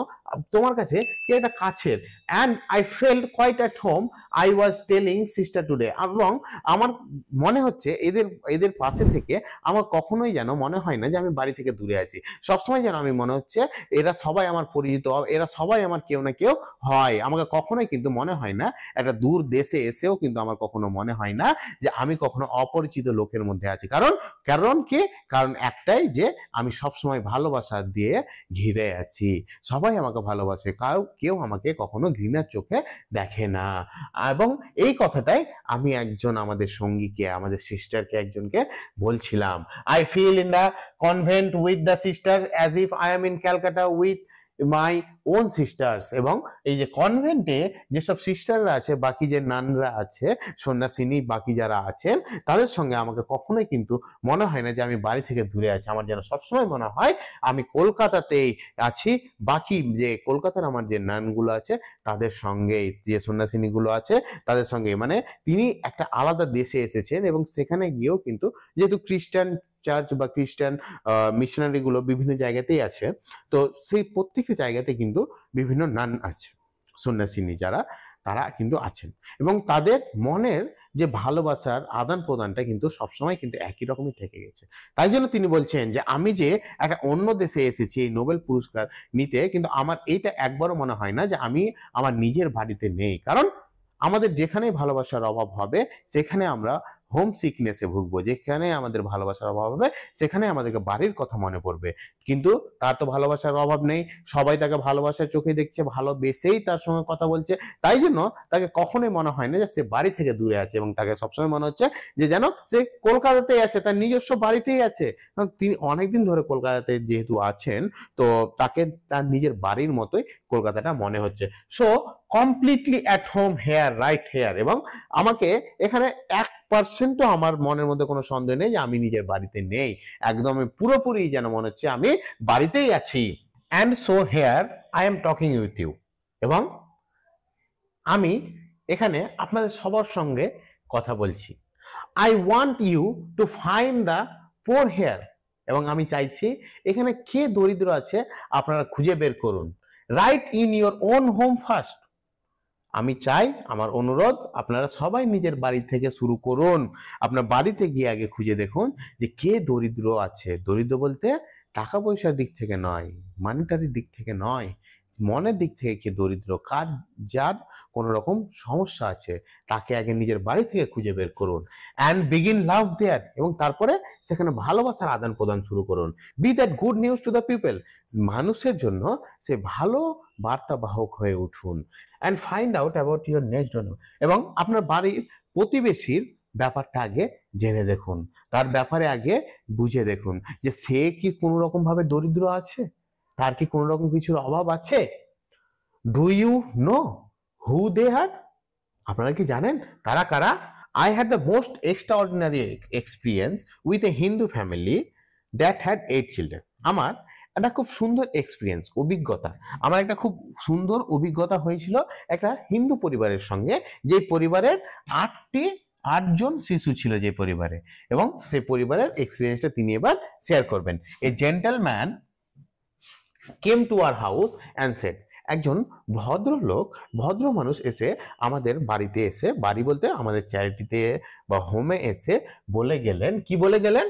তোমার কাছে কে একটা কাছের। And I felt quite at home, I was telling sister today, এবং আমার মনে হচ্ছে এদের এদের পাশে থেকে আমার কখনোই যেন মনে হয় না যে আমি বাড়ি থেকে দূরে আছি। সবসময় যেন আমি মনে হচ্ছে এরা সবাই আমার পরিচিত, এরা সবাই আমার কেউ না কেউ হয়। আমাকে কখনোই কিন্তু মনে হয় না, একটা দূর দেশে এসেও কিন্তু আমার কখনো মনে হয় না যে আমি কখনো অপরিচিত লোকের মধ্যে আছি। কারণ কি? কারণ একটাই, যে আমি সবসময় ভালোবাসা দিয়ে ঘিরে আছি, সবাই আমাকে ভালোবাসে, কেউ আমাকে কখনো ঘৃণার চোখে দেখে না। এবং এই কথাটাই আমি একজন আমাদের সঙ্গীকে, আমাদের সিস্টারকে একজনকে বলছিলাম। I fill in the convent with the sisters as if I am in Calcutta with my own sisters. এবং এই যে কনভেন্টে যেসব সিস্টাররা আছে, বাকি যে নানরা আছে, সন্ন্যাসিনী, বাকি যারা আছেন, তাদের সঙ্গে আমাকে কখনোই কিন্তু মনে হয় না যে আমি বাড়ি থেকে দূরে আছি। আমার যেন সবসময় মনে হয় আমি কলকাতাতেই আছি, বাকি যে কলকাতার আমার যে নানগুলো আছে তাদের সঙ্গে, যে সন্ন্যাসিনীগুলো আছে তাদের সঙ্গে, মানে তিনি একটা আলাদা দেশে এসেছেন এবং সেখানে গিয়েও কিন্তু, যেহেতু খ্রিস্টান চার্চ বা খ্রিস্টান মিশনারি গুলো বিভিন্ন জায়গাতেই আছে, তো সেই প্রত্যেকটা জায়গাতে কিন্তু বিভিন্ন নান আছে, সন্ন্যাসিনী যারা, তারা কিন্তু আছেন, এবং তাদের মনের যে ভালোবাসার আদান প্রদানটা কিন্তু সবসময় কিন্তু একই রকমই থেকে গেছে। তাই জন্য তিনি বলছেন যে আমি যে একটা অন্য দেশে এসেছি এই নোবেল পুরস্কার নিতে, কিন্তু আমার এইটা একবারও মনে হয় না যে আমি আমার নিজের বাড়িতে নেই। কারণ আমাদের যেখানেই ভালোবাসার অভাব হবে সেখানে আমরা হোম সিকনেসে ভুগবো, যেখানে আমাদের ভালোবাসার অভাব হবে সেখানে আমাদেরকে বাড়ির কথা মনে পড়বে। কিন্তু তার তো ভালোবাসার অভাব নেই, সবাই তাকে ভালোবাসার চোখে দেখছে, ভালোবেসেই তার সঙ্গে কথা বলছে, তাই জন্য তাকে কখনোই মনে হয় না যে সে বাড়ি থেকে দূরে আছে, এবং তাকে সবসময় মনে হচ্ছে যে যেন সে কলকাতাতেই আছে, তার নিজস্ব বাড়িতেই আছে। তিনি অনেকদিন ধরে কলকাতাতে যেহেতু আছেন, তো তাকে তার নিজের বাড়ির মতোই কলকাতাটা মনে হচ্ছে। So completely at home here, right here. এবং আমাকে এখানে 1% আমার মনের মধ্যে কোনো সন্দেহ নেই যে আমি নিজের বাড়িতে নেই, একদমই পুরোপুরি যেন মনে হচ্ছে আমি বাড়িতেই আছি। And so here I am talking with you, এবং আমি এখানে আপনাদের সবার সঙ্গে কথা বলছি। I want you to find the poor here, এবং আমি চাইছি এখানে কে দরিদ্র আছে আপনারা খুঁজে বের করুন। Right in your own home first, আমি চাই, আমার অনুরোধ, আপনারা সবাই নিজের বাড়ি থেকে শুরু করুন। আপনার বাড়িতে গিয়ে আগে খুঁজে দেখুন যে কে দরিদ্র আছে। দরিদ্র বলতে টাকা পয়সার দিক থেকে নয়, মানিটারির দিক থেকে নয়, মনের দিক থেকে কে দরিদ্র, যার কোনো রকম সমস্যা আছে, তাকে আগে নিজের বাড়ি থেকে খুঁজে বের করুন। অ্যান্ড বিগিন লাভ দেয়ার, এবং তারপরে সেখানে ভালোবাসার আদান প্রদান শুরু করুন। Be that good news to the people, মানুষের জন্য সে ভালো বার্তাবাহক হয়ে উঠুন। And find out about your next door, এবং আপনার বাড়ির প্রতিবেশীর ব্যাপারটা আগে জেনে দেখুন, তার ব্যাপারে আগে বুঝে দেখুন যে সে কি কোনো রকম ভাবে দরিদ্র আছে, তার কি কোনো রকম কিছুর অভাব আছে। ডু ইউ নো হু দে আর, আপনারা কি জানেন তারা কারা? I had the most extraordinary experience with a Hindu family that had 8 children. আমার একটা খুব সুন্দর এক্সপিরিয়েন্স, অভিজ্ঞতা, আমার একটা খুব সুন্দর অভিজ্ঞতা হয়েছিল একটা হিন্দু পরিবারের সঙ্গে, যে পরিবারের 8জন শিশু ছিল যে পরিবারে, এবং সেই পরিবারের এক্সপিরিয়েন্সটা তিনি এবার শেয়ার করবেন। এ gentleman came to our house and said, একজন ভদ্রলোক, ভদ্র মানুষ এসে আমাদের বাড়িতে এসে, বাড়ি বলতে আমাদের চ্যারিটিতে বা হোমে এসে বলে গেলেন, কি বলে গেলেন?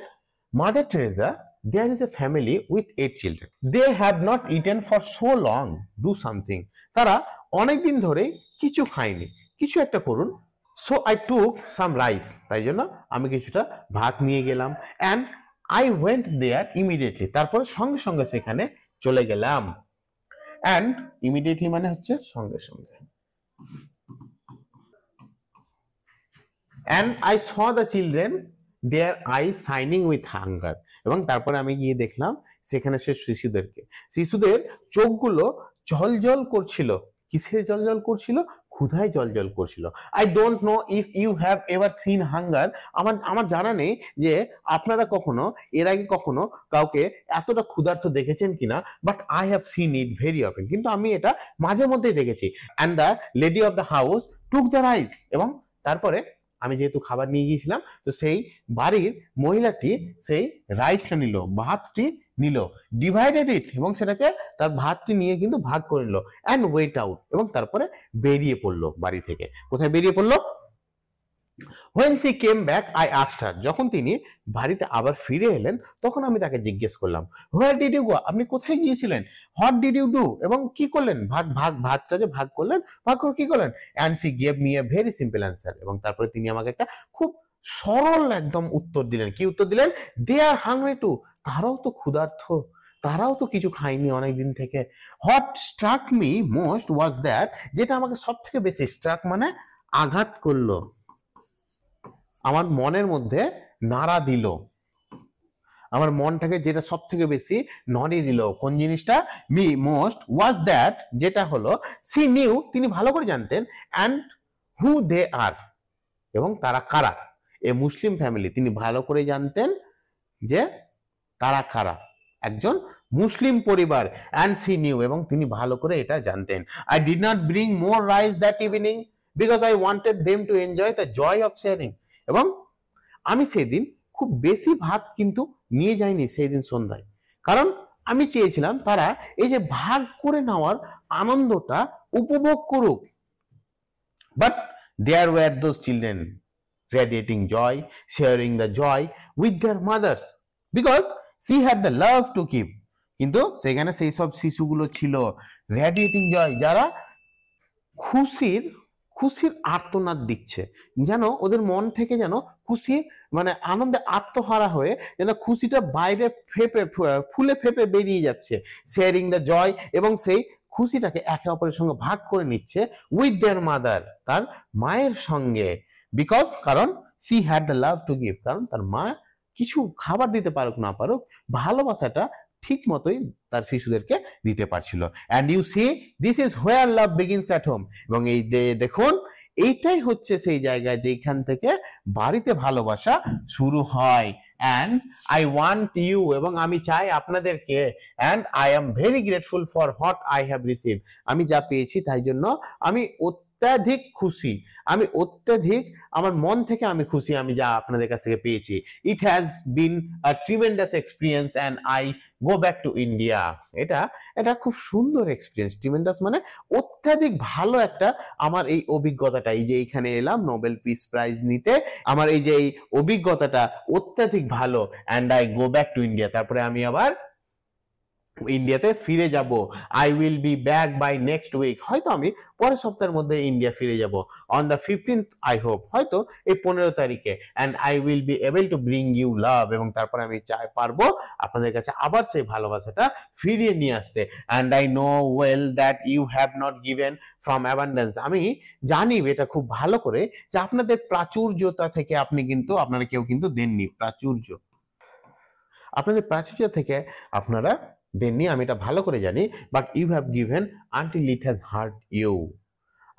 Mother Teresa, there is a family with 8 children. They have not eaten for so long. Do something. তারা অনেকদিন ধরেই কিছু খায়নি, কিছু একটা করুন। So I took some rice. তাই জন্য আমি কিছুটা ভাত নিয়ে গেলাম। And I went there immediately. তারপরে সঙ্গে সঙ্গে সেখানে চলে গেলাম। And immediately মানে হচ্ছে সঙ্গে সঙ্গে। And I saw the children, their eyes shining with hunger. এবং তারপরে আমি গিয়ে দেখলাম সেখানে সে শিশুদের চোখগুলো জলজল করছিল। কিসের জলজল করছিল? ক্ষুধায় জল করছিল। I don't know if you have ever seen hunger, আমার জানা নেই যে আপনারা কখনো এর আগে কখনো কাউকে এতটা ক্ষুধার্ত দেখেছেন কিনা, but I have seen it very often, কিন্তু আমি এটা মাঝে মধ্যেই দেখেছি। And the lady of the house took the rice, এবং তারপরে আমি যেহেতু খাবার নিয়ে গিয়েছিলাম, তো সেই বাড়ির মহিলাটি সেই রাইসটা নিল, ভাতটি নিল, ডিভাইডেড ইট, এবং সেটাকে তার ভাতটি নিয়ে কিন্তু ভাগ করে নিল, অ্যান্ড ওয়েট আউট, এবং তারপরে বেরিয়ে পড়লো বাড়ি থেকে। কোথায় বেরিয়ে পড়লো? When she came back, I asked her, যখন তিনি বাড়িতে আবার ফিরে এলেন তখন আমি তাকে জিজ্ঞেস করলাম, where did you go, আপনি কোথায় গিয়েছিলেন, what did you do, এবং কি করলেন, ভাতটা যে ভাগ করলেন, ভাগ করে কি করলেন, and she gave me a very simple answer, এবং তারপরে তিনি আমাকে একটা খুব সরল একদম উত্তর দিলেন। কি উত্তর দিলেন? they are hungry too, তারাও তো ক্ষুধার্ত, তারাও তো কিছু খায়নি অনেক দিন থেকে। What struck me most was that, যেটা আমাকে সব থেকে বেশি, স্ট্রাক মানে আঘাত করলো, আমার মনের মধ্যে নাড়া দিল, আমার মনটাকে যেটা সব থেকে বেশি নড়িয়ে দিল, কোন জিনিসটা? মি মোস্ট ওয়াজ দ্যাট, যেটা হলো সি নিউ, তিনি ভালো করে জানতেন, অ্যান্ড হু দে আর, এবং তারা কারা। এ মুসলিম ফ্যামিলি, তিনি ভালো করে জানতেন যে তারা কারা, একজন মুসলিম পরিবার, অ্যান্ড সি নিউ, এবং তিনি ভালো করে এটা জানতেন। I did not bring more rice that evening because I wanted them to enjoy the joy of sharing, এবং আমি সেদিন খুব বেশি ভাত কিন্তু নিয়ে যাইনি সেই দিন সন্ধ্যায়, কারণ আমি চেয়েছিলাম তারা এই যে ভাগ করে নেওয়ার আনন্দটা উপভোগ করুক। But there were those children radiating joy, sharing the joy with their mothers because she had the love to keep, কিন্তু সেখানে সেই সব শিশুগুলো ছিল রেডিয়েটিং জয়, যারা খুশির আর্তনাদ দিচ্ছে, যেন ওদের মন থেকে যেন খুশি মানে আনন্দে আত্মহারা হয়ে যেন খুশিটা বাইরে ফুলে ফেপে বেরিয়ে যাচ্ছে। শেয়ারিং দ্য জয়, এবং সেই খুশিটাকে একে অপরের সঙ্গে ভাগ করে নিচ্ছে উইথ দেয়ার মাদার, তার মায়ের সঙ্গে। বিকজ, কারণ she had the love to give, কারণ তার মা কিছু খাবার দিতে পারুক না পারুক, ভালোবাসাটা ঠিক মতোই তার শিশুদেরকে দিতে পারছিল। And you see this is where love begins at home, এবং এই দেখুন এইটাই হচ্ছে সেই জায়গায় যেখান থেকে বাড়িতে ভালোবাসা শুরু হয়। অ্যান্ড আই ওয়ান্ট ইউ, এবং আমি চাই আপনাদেরকে, and I am very grateful for what I have received, আমি যা পেয়েছি তাই জন্য আমি অত্যাধিক খুশি, আমি অত্যাধিক আমার মন থেকে আমি খুশি আমি যা আপনাদের কাছ থেকে পেয়েছি। It has been a tremendous experience and I go back to India. এটা খুব সুন্দর এক্সপিরিয়েন্স, ট্রিমেন্ডাস মানে অত্যাধিক ভালো একটা আমার এই অভিজ্ঞতাটা, এই যে এইখানে এলাম নোবেল পিস প্রাইজ নিতে, আমার এই যে এই অভিজ্ঞতাটা অত্যাধিক ভালো। And I go back to India, তারপরে আমি আবার ইন্ডিয়াতে ফিরে যাব। I will be back by next week, হয়তো আমি পরের সপ্তাহের মধ্যে ইন্ডিয়া ফিরে যাব। On the 15th I hope, হয়তো এই 15 তারিখে। And I will be able to bring you love, এবং তারপরে আমি পারবো আপনাদের কাছে আবার সেই ভালোবাসাটা ফিরিয়ে নিয়ে আসতে। And I know well that you have not given from abundance, আমি জানি এটা খুব ভালো করে যে আপনাদের প্রাচুর্যতা থেকে আপনারা কেউ কিন্তু দেননি, আপনাদের প্রাচুর্য থেকে আপনারা দেননি, আমি এটা ভালো করে জানি। But you have given until it has hurt you,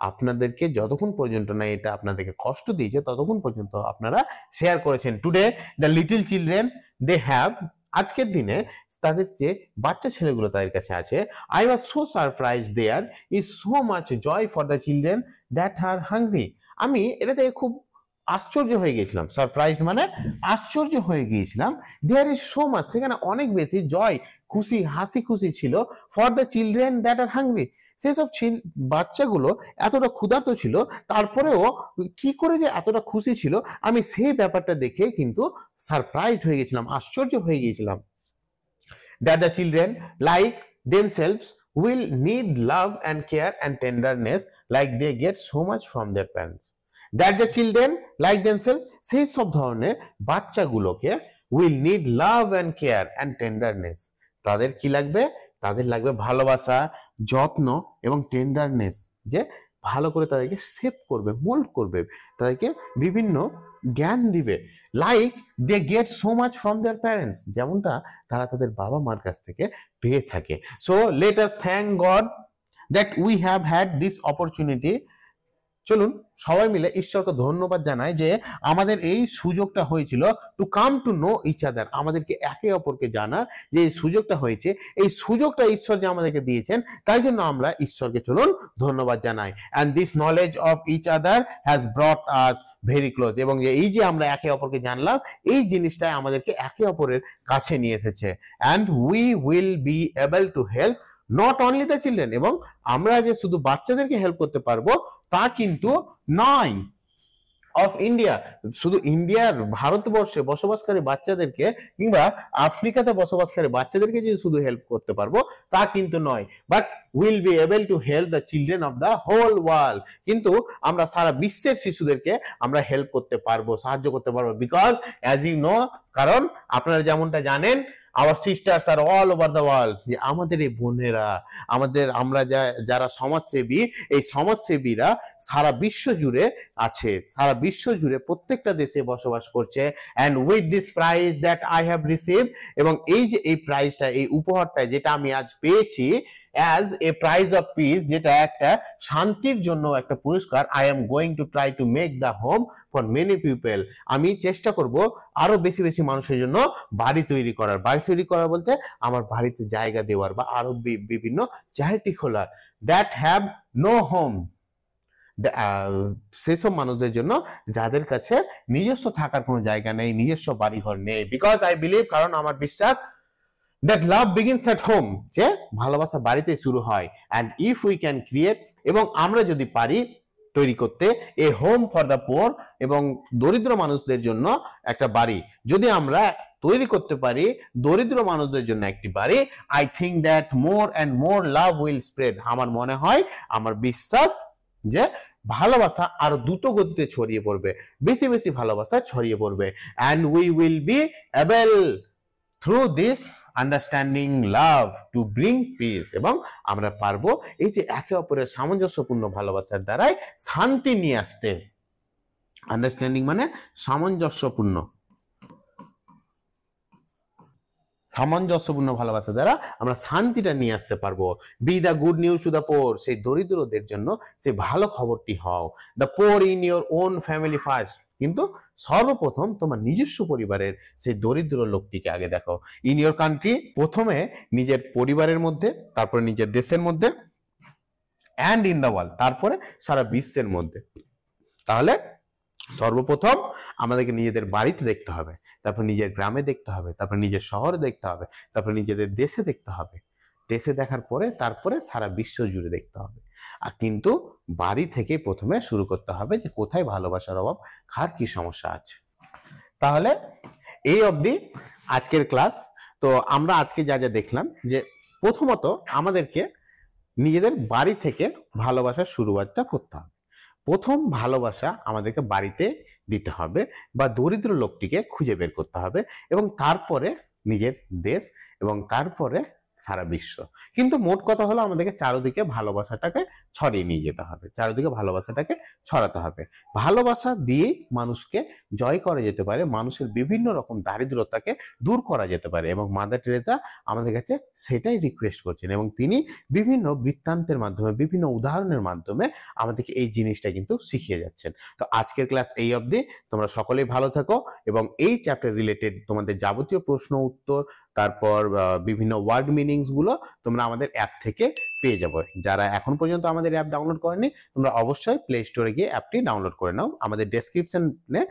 আপনাদেরকে যতক্ষণ পর্যন্ত না এটা আপনাদেরকে কষ্ট দিয়েছে ততক্ষণ পর্যন্ত আপনারা শেয়ার করেছেন। Today the little children they have, আজকের দিনে তাদের যে বাচ্চা ছেলেগুলো তাদের কাছে আছে, I was so surprise there is so much joy for the children that are hungry, আমি এটাতে খুব আশ্চর্য হয়ে গিয়েছিলাম। সারপ্রাইজ মানে আশ্চর্য হয়ে গিয়েছিলাম। দেয়ার ইজ সো মাচ, সেখানে অনেক বেশি জয়, খুশি, হাসি খুশি ছিল for the children that are hungry, সেসব বাচ্চাগুলো এতটা ক্ষুধার্ত ছিল, তারপরেও কি করে যে এতটা খুশি ছিল আমি সেই ব্যাপারটা দেখে কিন্তু সারপ্রাইজড হয়ে গেছিলাম, আশ্চর্য হয়ে গিয়েছিলাম। That the children like themselves will need love and care and tenderness like they get so much from their parents. That the children like themselves, সেই সব ধরনের বাচ্চাগুলোকে will need love and care and tenderness, তাদের কি লাগবে? তাদের লাগবে ভালোবাসা, যত্ন এবং টেন্ডারনেস, যে ভালো করে তাদেরকে শেপ করবে, মোল্ড করবে, তাদেরকে বিভিন্ন জ্ঞান দিবে। Like they get so much from their parents, যেমনটা তারা তাদের বাবা মার কাছ থেকে পেয়ে থাকে। So let us thank God that we have had this opportunity চলুন সবাই মিলে ঈশ্বরকে ধন্যবাদ জানাই যে আমাদের এই সুযোগটা হয়েছিল to come to know each other, আমাদেরকে একে অপরকে জানার যে এই সুযোগটা হয়েছে, এই সুযোগটা ঈশ্বর যে আমাদেরকে দিয়েছেন, তাই জন্য আমরা ঈশ্বরকে চলুন ধন্যবাদ জানাই। And this knowledge of each other has brought us very close, এবং এই যে আমরা একে অপরকে জানলাম, এই জিনিসটাই আমাদেরকে একে অপরের কাছে নিয়ে এসেছে। And we will be able to help not only the children, এবং আমরা যে শুধু বাচ্চাদেরকে হেল্প করতে পারবো তা কিন্তু নয়, অফ ইন্ডিয়া, শুধু ইন্ডিয়ার ভারতবর্ষে বসবাসকারী বাচ্চাদেরকে কিংবা আফ্রিকাতে বসবাসকারী বাচ্চাদেরকে যে শুধু হেল্প করতে পারবো তা কিন্তু নয়, but will be able to help the children of the whole world, কিন্তু আমরা সারা বিশ্বের শিশুদেরকে আমরা হেল্প করতে পারবো, সাহায্য করতে পারবো, বিকজ অ্যাজ ইউ নো, কারণ আপনারা যেমনটা জানেন our sisters are all over the world, যে আমাদের এই বোনেরা, আমরা যারা সমাজসেবী, এই সমাজসেবীরা সারা বিশ্ব জুড়ে আছে, সারা বিশ্ব জুড়ে প্রত্যেকটা দেশে বসবাস করছে। and with this prize that I have received, এবং এই যে এই প্রাইজটা, এই উপহারটা যেটা আমি আজ পেয়েছি as a prize of peace, যেটা একটা শান্তির জন্য একটা পুরস্কার, I am going to try to make the home for many people, আমি চেষ্টা করব আরো বেশি বেশি মানুষের জন্য বাড়ি তৈরি করার, বলতে আমার বাড়িতে জায়গা দেওয়ার বা আরো বিভিন্ন চ্যারিটি খোলার, that have no home, সেসব মানুষদের জন্য যাদের কাছে নিজস্ব থাকার কোনো জায়গা নেই, নিজস্ব বাড়িঘর নেই, বিকজ আই বিলিভ, কারণ আমার বিশ্বাস, that love begins at home, যে ভালোবাসা বাড়িতে শুরু হয়। and if we can create, এবং আমরা যদি পারি তৈরি করতে a home for the poor, এবং দরিদ্র মানুষদের জন্য একটা বাড়ি যদি আমরা তৈরি করতে পারি, দরিদ্র মানুষদের জন্য একটি বাড়ি, I think that more and more love will spread, আমার মনে হয়, আমার বিশ্বাস যে ভালোবাসা আরো দ্রুত গতিতে ছড়িয়ে পড়বে, বেশি বেশি ভালোবাসা ছড়িয়ে পড়বে। and we will be able through this understanding love to bring peace, এবং আমরা পারবো এই যে একে অপরের সামঞ্জস্যপূর্ণ ভালোবাসার দ্বারাই শান্তি নিয়ে আসতে। আন্ডারস্ট্যান্ডিং মানে সামঞ্জস্যপূর্ণ ভালোবাসা দ্বারা আমরা শান্তিটা নিয়ে আসতে পারবো। B the good news to the poor, সেই দরিদ্রদের জন্য সেই ভালো খবরটি হও। The poor in your own family first, কিন্তু সর্বপ্রথম তোমার নিজস্ব পরিবারের সেই দরিদ্র লোকটিকে আগে দেখো। ইন ইউর কান্ট্রি, প্রথমে নিজের পরিবারের মধ্যে, তারপরে নিজের দেশের মধ্যে, অ্যান্ড ইন দ্য ওয়ার্ল্ড, তারপরে সারা বিশ্বের মধ্যে। তাহলে সর্বপ্রথম আমাদেরকে নিজেদের বাড়িতে দেখতে হবে, তারপর নিজের গ্রামে দেখতে হবে, তারপর নিজের শহরে দেখতে হবে, তারপর নিজেদের দেশে দেখতে হবে, দেশে দেখার পরে তারপরে সারা বিশ্ব জুড়ে দেখতে হবে। আর কিন্তু বাড়ি থেকে প্রথমে শুরু করতে হবে যে কোথায় ভালোবাসার অভাব, কার কি সমস্যা আছে। তাহলে এই অবধি আজকের ক্লাস। তো আমরা আজকে যা যা দেখলাম, যে প্রথমত আমাদেরকে নিজেদের বাড়ি থেকে ভালোবাসার শুরুয়াতটা করতে হবে। প্রথম ভালোবাসা আমাদেরকে বাড়িতে দিতে হবে, বা দরিদ্র লোকটিকে খুঁজে বের করতে হবে, এবং তারপরে নিজের দেশ, এবং তারপরে সারা বিশ্ব। কিন্তু মোট কথা হলো আমাদেরকে চারিদিকে ভালোবাসাটাকে ছড়িয়ে নিয়ে যেতে হবে, চারিদিকে ভালোবাসাটাকে ছড়াতে হবে। ভালোবাসা দিয়ে মানুষকে জয় করা যেতে পারে, মানুষের বিভিন্ন রকম দারিদ্রতাকে দূর করা যেতে পারে, এবং মাদার টেরেসা আমাদের কাছে সেটাই রিকোয়েস্ট করছেন, এবং তিনি বিভিন্ন বৃত্তান্তের মাধ্যমে, বিভিন্ন উদাহরণের মাধ্যমে আমাদেরকে এই জিনিসটা কিন্তু শিখিয়ে যাচ্ছেন। তো আজকের ক্লাস এই অবধি। তোমরা সকলেই ভালো থাকো, এবং এই চ্যাপ্টার রিলেটেড তোমাদের যাবতীয় প্রশ্ন উত্তর, তারপর বিভিন্ন ওয়ার্ড মিনিংস গুলো তোমরা আমাদের অ্যাপ থেকে পেয়ে যাবে। যারা এখন পর্যন্ত আমাদের অ্যাপ ডাউনলোড করেনি, তোমরা অবশ্যই প্লে স্টোরে গিয়ে অ্যাপটি ডাউনলোড করে নাও, আমাদের ডেসক্রিপশনে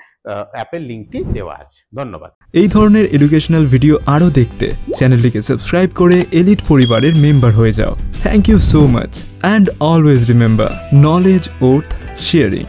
অ্যাপের লিংকটি দেওয়া আছে। ধন্যবাদ। এই ধরনের এডুকেশনাল ভিডিও আরও দেখতে চ্যানেলটিকে সাবস্ক্রাইব করে এলিট পরিবারের মেম্বার হয়ে যাও। Thank you so much, and always remember, knowledge worth sharing.